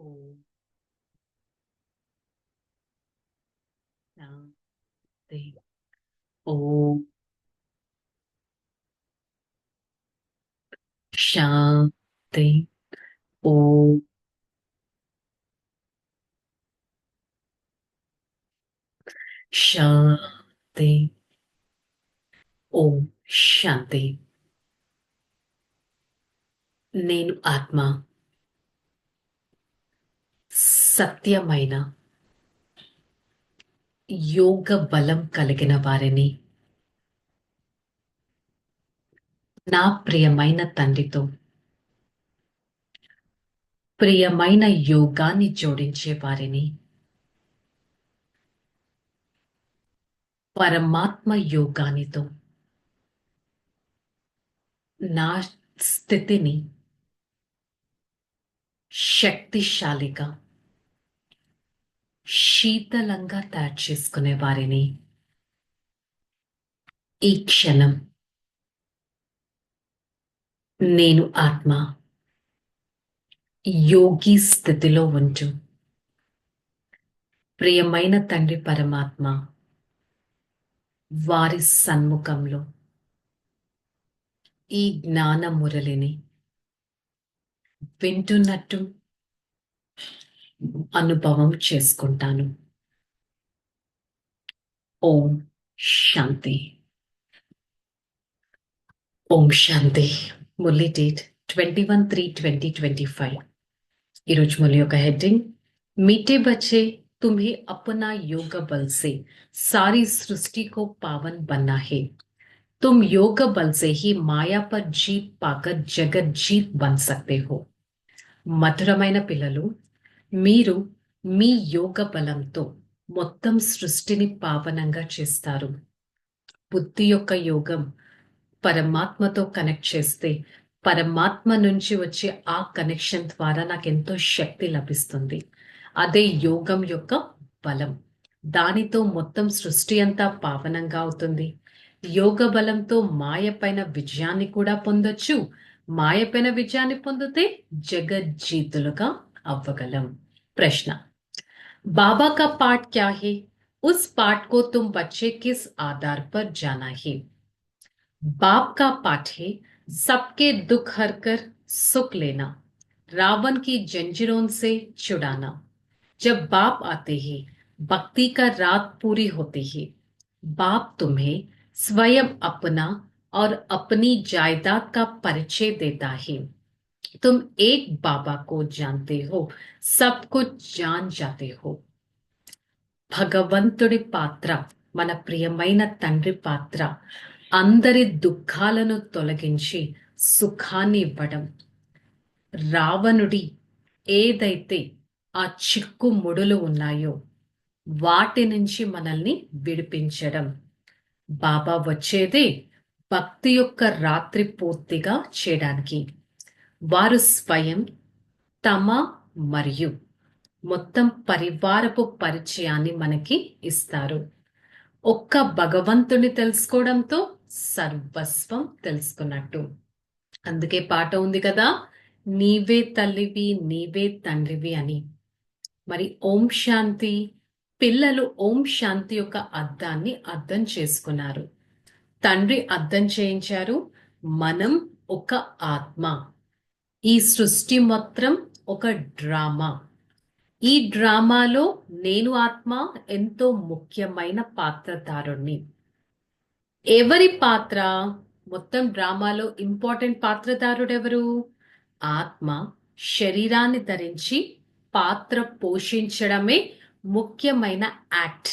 ఓం శాంతి. ఓం శాంతి. ఓం శాంతి. ఓం శాంతి. నేను ఆత్మ సత్యమైన యోగ బలం కలిగిన వారిని నా ప్రియమైన తండ్రితో ప్రియమైన యోగాన్ని జోడించే వారిని పరమాత్మ యోగానితో నా స్థితిని శక్తిశాలిగా శీతలంగా తయారు చేసుకునే వారిని ఈ క్షణం నేను ఆత్మ యోగి స్థితిలో ఉంటూ ప్రియమైన తండ్రి పరమాత్మ వారి సన్ముఖంలో ఈ జ్ఞాన మురళిని వింటున్నట్టు అనుభవం చేసుకుంటాను. ఓం శాంతి. ఓం శాంతి. మురళి డేట్ 21/3/2025. ఈరోజు మురళి యొక్క హెడ్డింగ్, मीठे बच्चे तुम्हें अपना योग बल से सारी सृष्टि को पावन बनना है. तुम योग बल से ही माया पर जीत पाकर जगत जीत बन सकते हो. మధురమైన పిల్లలు, మీరు మీ యోగ బలంతో మొత్తం సృష్టిని పావనంగా చేస్తారు. బుద్ధి యొక్క యోగం పరమాత్మతో కనెక్ట్ చేస్తే పరమాత్మ నుంచి వచ్చే ఆ కనెక్షన్ ద్వారా నాకెంతో శక్తి లభిస్తుంది. అదే యోగం యొక్క బలం. దానితో మొత్తం సృష్టి అంతా పావనంగా అవుతుంది. యోగ బలంతో మాయ పైన విజయాన్ని కూడా పొందొచ్చు. మాయ పైన విజయాన్ని పొందితే జగజ్జీతులుగా అవ్వగలం. ప్రశ్న, बाबा का पाठ क्या है? उस पाठ को तुम बच्चे किस आधार पर जाना है? बाप का पाठ है सबके दुख हरकर सुख लेना, रावण की जंजीरों से छुड़ाना. जब बाप आते हैं भक्ति का रात पूरी होती है. बाप तुम्हें स्वयं अपना और अपनी जायदाद का परिचय देता है. तुम एक बाबा को जानते हो, सब कुछ जान जाते हो. భగవంతుడి పాత్ర, మన ప్రియమైన తండ్రి పాత్ర అందరి దుఃఖాలను తొలగించి సుఖాన్ని ఇవ్వడం. రావణుడి ఏదైతే ఆ చిక్కు ముడులు ఉన్నాయో వాటి నుంచి మనల్ని విడిపించడం. బాబా వచ్చేదే భక్తి యొక్క రాత్రి పూర్తిగా చేయడానికి. వారు స్వయం తమ మరియు మొత్తం పరివారపు పరిచయాన్ని మనకి ఇస్తారు. ఒక్క భగవంతుని తెలుసుకోవడంతో సర్వస్వం తెలుసుకున్నట్టు. అందుకే పాట ఉంది కదా, నీవే తల్లివి నీవే తండ్రివి అని. మరి ఓం శాంతి పిల్లలు ఓం శాంతి యొక్క అర్థాన్ని అర్థం చేసుకున్నారు. తండ్రి అర్థం చేయించారు. మనం ఒక ఆత్మ. ఈ సృష్టి మొత్తం ఒక డ్రామా. ఈ డ్రామాలో నేను ఆత్మ ఎంతో ముఖ్యమైన పాత్రధారుణ్ణి. ఎవరి పాత్ర? మొత్తం డ్రామాలో ఇంపార్టెంట్ పాత్రధారుడు ఎవరు? ఆత్మ శరీరాన్ని ధరించి పాత్ర పోషించడమే ముఖ్యమైన యాక్ట్.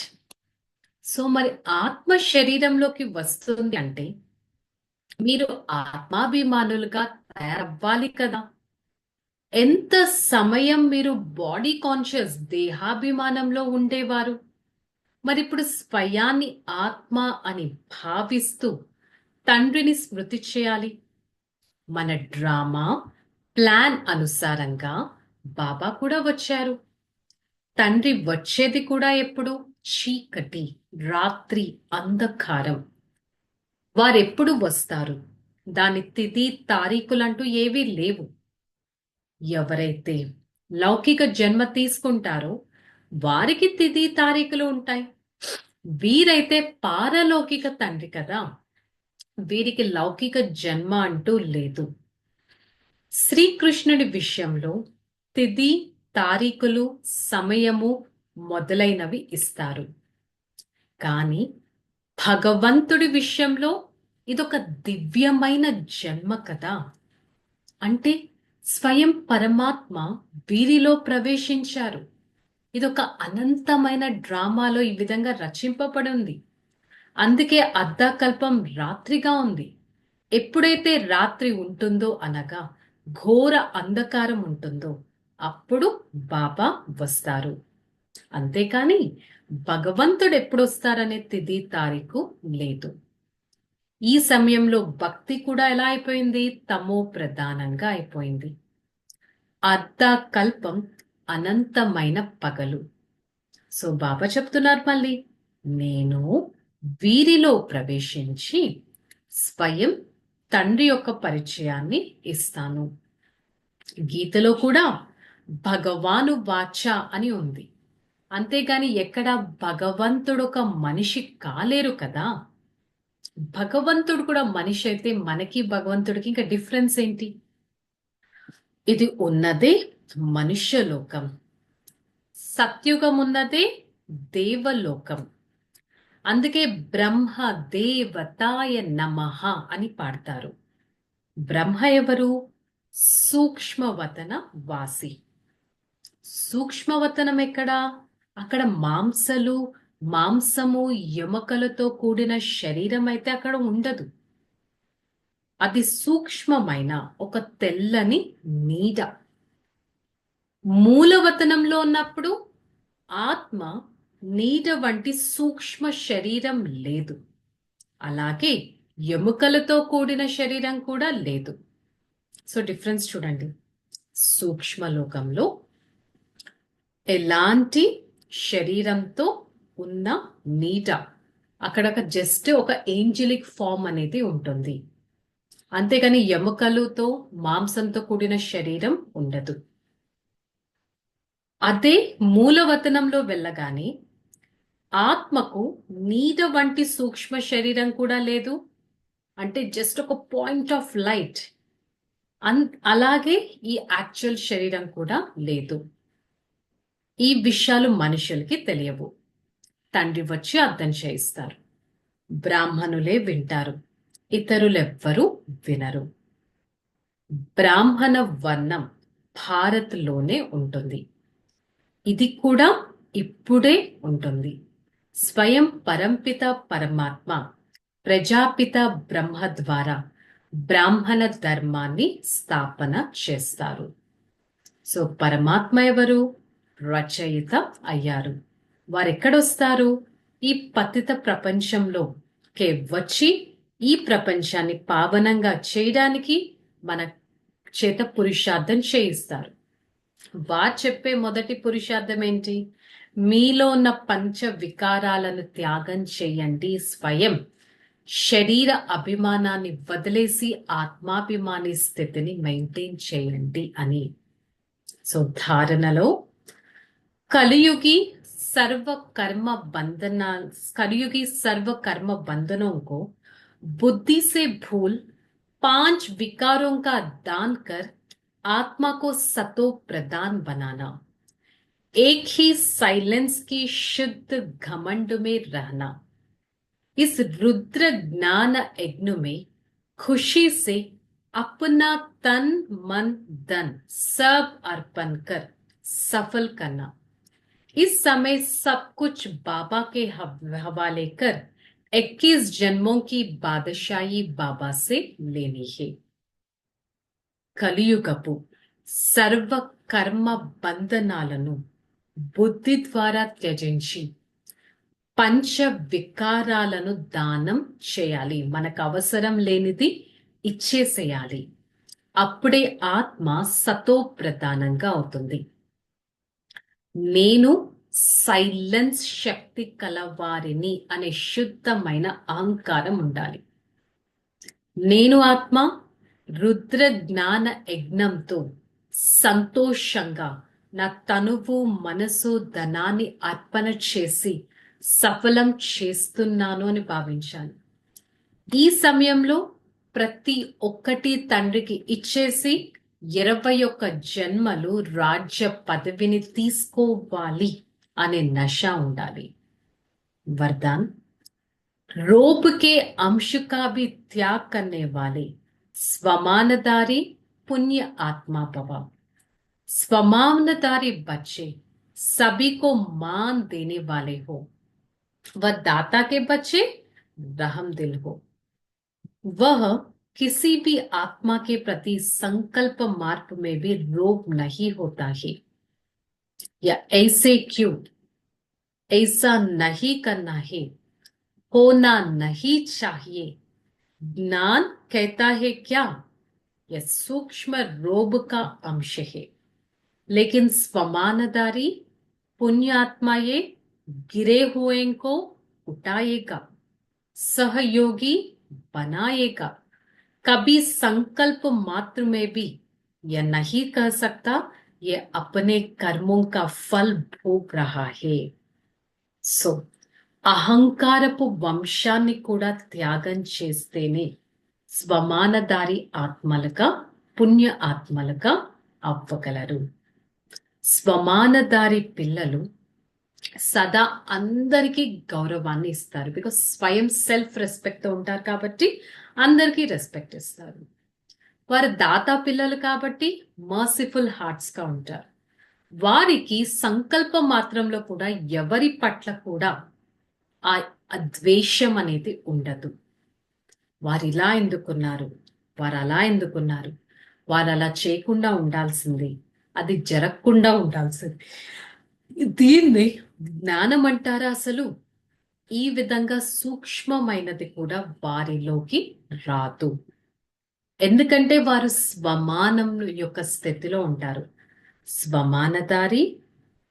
సో మరి ఆత్మ శరీరంలోకి వస్తుంది అంటే మీరు ఆత్మాభిమానులుగా తయారవ్వాలి కదా. ఎంత సమయం మీరు బాడీ కాన్షియస్ దేహాభిమానంలో ఉండేవారు, మరి ఇప్పుడు స్వయాన్ని ఆత్మ అని భావిస్తూ తండ్రిని స్మృతి చేయాలి. మన డ్రామా ప్లాన్ అనుసారంగా బాబా కూడా వచ్చారు. తండ్రి వచ్చేది కూడా ఎప్పుడు? చీకటి, రాత్రి, అంధకారం. వారెప్పుడు వస్తారు? దాని తిథి తారీఖులంటూ ఏవీ లేవు. ఎవరైతే లౌకిక జన్మ తీసుకుంటారో వారికి తిథి తారీఖులు ఉంటాయి. వీరైతే పారలౌకిక తండ్రి కదా, వీరికి లౌకిక జన్మ అంటూ లేదు. శ్రీకృష్ణుడి విషయంలో తిథి తారీఖులు సమయము మొదలైనవి ఇస్తారు. కానీ భగవంతుడి విషయంలో ఇదొక దివ్యమైన జన్మ కదా. అంటే స్వయం పరమాత్మ వీరిలో ప్రవేశించారు. ఇదొక అనంతమైన డ్రామాలో ఈ విధంగా రచింపబడింది. అందుకే అర్ధకల్పం రాత్రిగా ఉంది. ఎప్పుడైతే రాత్రి ఉంటుందో అనగా ఘోర అంధకారం ఉంటుందో అప్పుడు బాబా వస్తారు. అంతేకాని భగవంతుడు ఎప్పుడొస్తారనే తిథి తారీఖు లేదు. ఈ సమయంలో భక్తి కూడా ఎలా అయిపోయింది? తమో ప్రధానంగా అయిపోయింది. అర్ధకల్పం అనంతమైన పగలు. సో బాబా చెప్తున్నారు మళ్ళీ, నేను వీరిలో ప్రవేశించి స్వయం తండ్రి యొక్క పరిచయాన్ని ఇస్తాను. గీతలో కూడా భగవాను వాచ అని ఉంది. అంతేగాని ఎక్కడ భగవంతుడు ఒక మనిషి కాలేరు కదా. భగవంతుడు కూడా మనిషి అయితే మనకి భగవంతుడికి ఇంకా డిఫరెన్స్ ఏంటి? ఇది ఉన్నదే మనుష్య లోకం, సత్యుగం ఉన్నదే దేవలోకం. అందుకే బ్రహ్మ దేవతాయ నమః అని పాడతారు. బ్రహ్మ ఎవరు? సూక్ష్మవతన వాసి. సూక్ష్మవతనం ఎక్కడా? అక్కడ మాంసము ఎముకలతో కూడిన శరీరం అయితే అక్కడ ఉండదు. అది సూక్ష్మమైన ఒక తెల్లని నీడ. మూలవతనంలో ఉన్నప్పుడు ఆత్మ నీడ వంటి సూక్ష్మ శరీరం లేదు. అలాగే ఎముకలతో కూడిన శరీరం కూడా లేదు. సో డిఫరెన్స్ చూడండి. సూక్ష్మలోకంలో ఎలాంటి శరీరంతో ఉన్న నీడ, అక్కడ జస్ట్ ఒక ఏంజలిక్ ఫామ్ అనేది ఉంటుంది. అంతేగాని ఎముకలతో మాంసంతో కూడిన శరీరం ఉండదు. అదే మూలవతనంలో వెళ్ళగానే ఆత్మకు నీడ వంటి సూక్ష్మ శరీరం కూడా లేదు. అంటే జస్ట్ ఒక పాయింట్ ఆఫ్ లైట్. అలాగే ఈ యాక్చువల్ శరీరం కూడా లేదు. ఈ విషయాలు మనుషులకి తెలియవు. తండ్రి వచ్చి అర్థం చేయిస్తారు. బ్రాహ్మణులే వింటారు, ఇతరులెవ్వరూ వినరు. బ్రాహ్మణ వర్ణం భారత్లోనే ఉంటుంది. ఇది కూడా ఇప్పుడే ఉంటుంది. స్వయం పరంపిత పరమాత్మ ప్రజాపిత బ్రహ్మ ద్వారా బ్రాహ్మణ ధర్మాన్ని స్థాపన చేస్తారు. సో పరమాత్మ ఎవరు? రచయిత అయ్యారు. వారెక్కడొస్తారు? ఈ పతిత ప్రపంచంలో వచ్చి ఈ ప్రపంచాన్ని పావనంగా చేయడానికి మన చేత పురుషార్థం చేయిస్తారు. వారు చెప్పే మొదటి పురుషార్థం ఏంటి? మీలో ఉన్న పంచ వికారాలను త్యాగం చేయండి, స్వయం శరీర అభిమానాన్ని వదిలేసి ఆత్మాభిమాని స్థితిని మెయింటైన్ చేయండి అని. సో ధారణలో कलयुगी सर्व कर्म बंधनों को बुद्धि से भूल 5 विकारों का दान कर आत्मा को सतो प्रदान बनाना, एक ही साइलेंस की शुद्ध घमंड में रहना, इस रुद्र ज्ञान यज्ञ में खुशी से अपना तन मन धन सब अर्पण कर सफल करना। इस समय सब कुछ बाबा के हवाले कर 21 जन्मों की बादशाही बाबा से लेनी है. కలియుగపు సర్వ కర్మ బంధనాలను బుద్ధి ద్వారా త్యజించి పంచ వికారాలను దానం చేయాలి. మనకు అవసరం లేనిది ఇచ్చేసేయాలి. అప్పుడే ఆత్మ సతో ప్రధానంగా అవుతుంది. నేను సైలెన్స్ శక్తి కలవారిని అనే శుద్ధమైన అహంకారం ఉండాలి. నేను ఆత్మ రుద్ర జ్ఞాన యజ్ఞంతో సంతోషంగా నా తనువు మనసు ధనాన్ని అర్పణ చేసి సఫలం చేస్తున్నాను అని భావించాలి. ఈ సమయంలో ప్రతి ఒక్కటి తండ్రికి ఇచ్చేసి 21 జన్మలు రాజ్య పదవిని తీసుకోవాలి అనే నశ ఉండాలి. వరదాన్, रोब के अंश का भी त्याग करने वाले स्वमानदारी पुण्य आत्मा भव। स्वमानदारी बच्चे सभी को मान देने वाले हो, वह दाता के बच्चे रहम दिल हो। वह किसी भी आत्मा के प्रति संकल्प मार्ग में भी रोग नहीं होता है, या ऐसे क्यों, ऐसा नहीं करना है, होना नहीं चाहिए, ज्ञान कहता है क्या, यह सूक्ष्म रोब का अंश है। लेकिन स्वमानदारी पुण्यात्मा ये गिरे हुए को उठाएगा, सहयोगी बनाएगा। कभी संकल्प मात्र में भी यह नहीं कह सकता ये अपने कर्मों का फल भोग रहा है। సో అహంకారపు వంశాన్ని కూడా త్యాగం చేస్తేనే స్వమానదారి ఆత్మలుగా పుణ్య ఆత్మలుగా అవ్వగలరు. స్వమానదారి పిల్లలు సదా అందరికీ గౌరవాన్ని ఇస్తారు. బికాస్ స్వయం సెల్ఫ్ రెస్పెక్ట్ తో ఉంటారు కాబట్టి అందరికీ రెస్పెక్ట్ ఇస్తారు. వారు దాతా పిల్లలు కాబట్టి మర్సిఫుల్ హార్ట్స్ గా ఉంటారు. వారికి సంకల్ప మాత్రంలో కూడా ఎవరి పట్ల కూడా ఆ ద్వేషం అనేది ఉండదు. వారు ఇలా ఎందుకున్నారు, వారు అలా ఎందుకున్నారు, వారు అలా చేయకుండా ఉండాల్సింది, అది జరగకుండా ఉండాల్సింది, దీన్ని జ్ఞానం అంటారా? అసలు ఈ విధంగా సూక్ష్మమైనది కూడా వారిలోకి రాదు. ఎందుకంటే వారు స్వమానం యొక్క స్థితిలో ఉంటారు. స్వమానదారి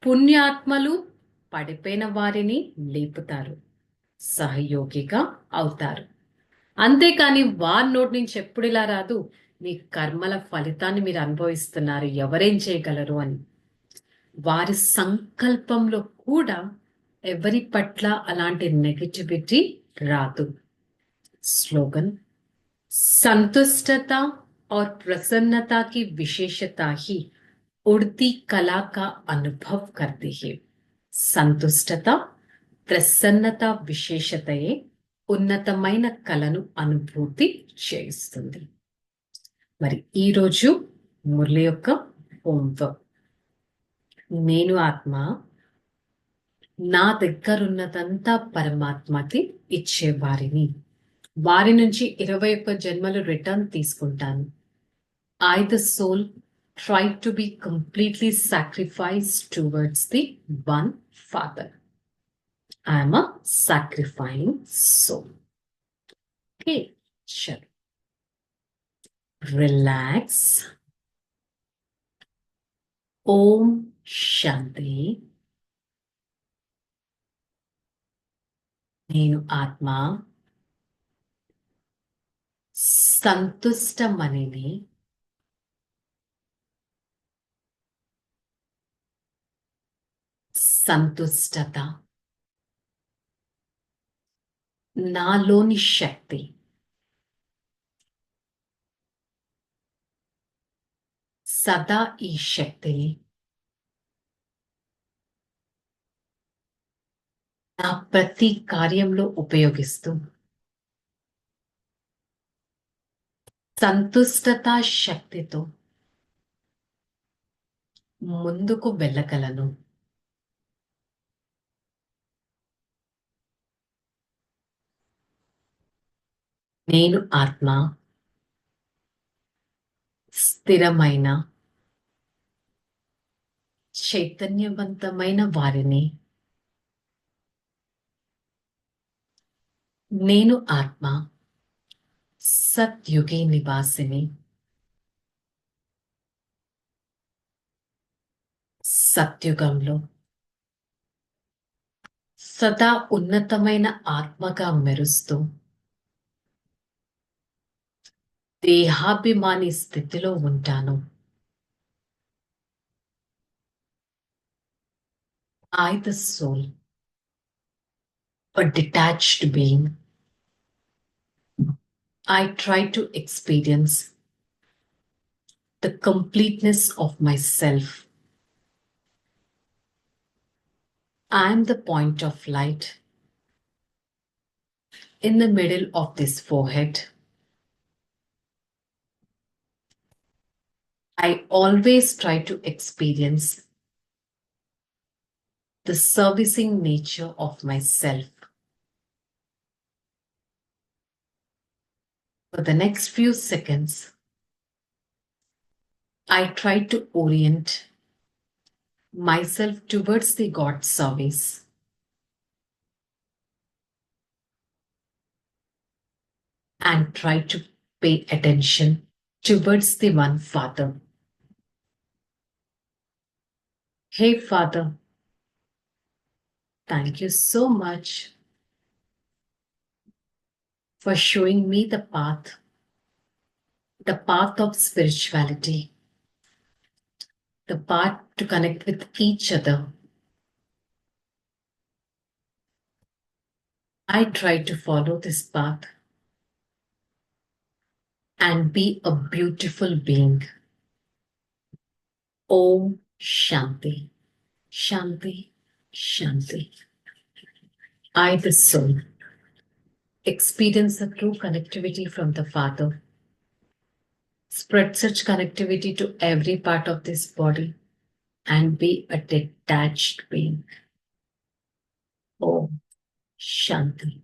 పుణ్యాత్మలు పడిపోయిన వారిని లేపుతారు, సహయోగిగా అవుతారు. అంతేకాని వారి నోటి నుంచి ఎప్పుడు ఇలా రాదు, మీ కర్మల ఫలితాన్ని మీరు అనుభవిస్తున్నారు, ఎవరేం చేయగలరు అని. వారి సంకల్పంలో కూడా ఎవరి పట్ల అలాంటి నెగటివిటీ రాదు. స్లోగన్, संतुष्टता और प्रसन्नता की विशेषता ही उड़ती कला का अनुभव करती है। సంతుష్టత ప్రసన్నత విశేషతయే ఉన్నతమైన కళను అనుభూతి చేస్తుంది. మరి ఈరోజు మురళి యొక్క హోంవర్క్, నేను ఆత్మ నా దగ్గరున్నదంతా పరమాత్మకి ఇచ్చేవారిని, వారి నుంచి 21 జన్మలు రిటర్న్ తీసుకుంటాను. I, the soul, try to be completely sacrificed towards the one Father. I am a sacrificing soul. Okay, sure. Relax. Om Shanti. నేను ఆత్మ సంతుష్టమనిని సంతుష్టత నాలోని శక్తి సదా ఈ శక్తిని నా ప్రతి కార్యంలో ఉపయోగిస్తూ సంతుష్టత శక్తితో ముందుకు వెళ్ళగలను. నేను ఆత్మ స్థిరమైన చైతన్యవంతమైన వారిని, నేను ఆత్మ సత్యుగి నివాసిని, సత్యుగంలో సదా ఉన్నతమైన ఆత్మగా మెరుస్తూ దేహాభిమాని స్థితిలో ఉంటాను. I, the soul, a detached being, I try to experience the completeness of myself. I am the point of light in the middle of this forehead. I always try to experience the servicing nature of myself. For the next few seconds, I try to orient myself towards the God service and try to pay attention towards the one Father. Hey, Father, thank you so much for showing me the path of spirituality, the path to connect with each other. I try to follow this path and be a beautiful being. Om Shanti, Shanti, Shanti. I, the soul, experience the true connectivity from the Father. Spread such connectivity to every part of this body and be a detached being. Om Shanti.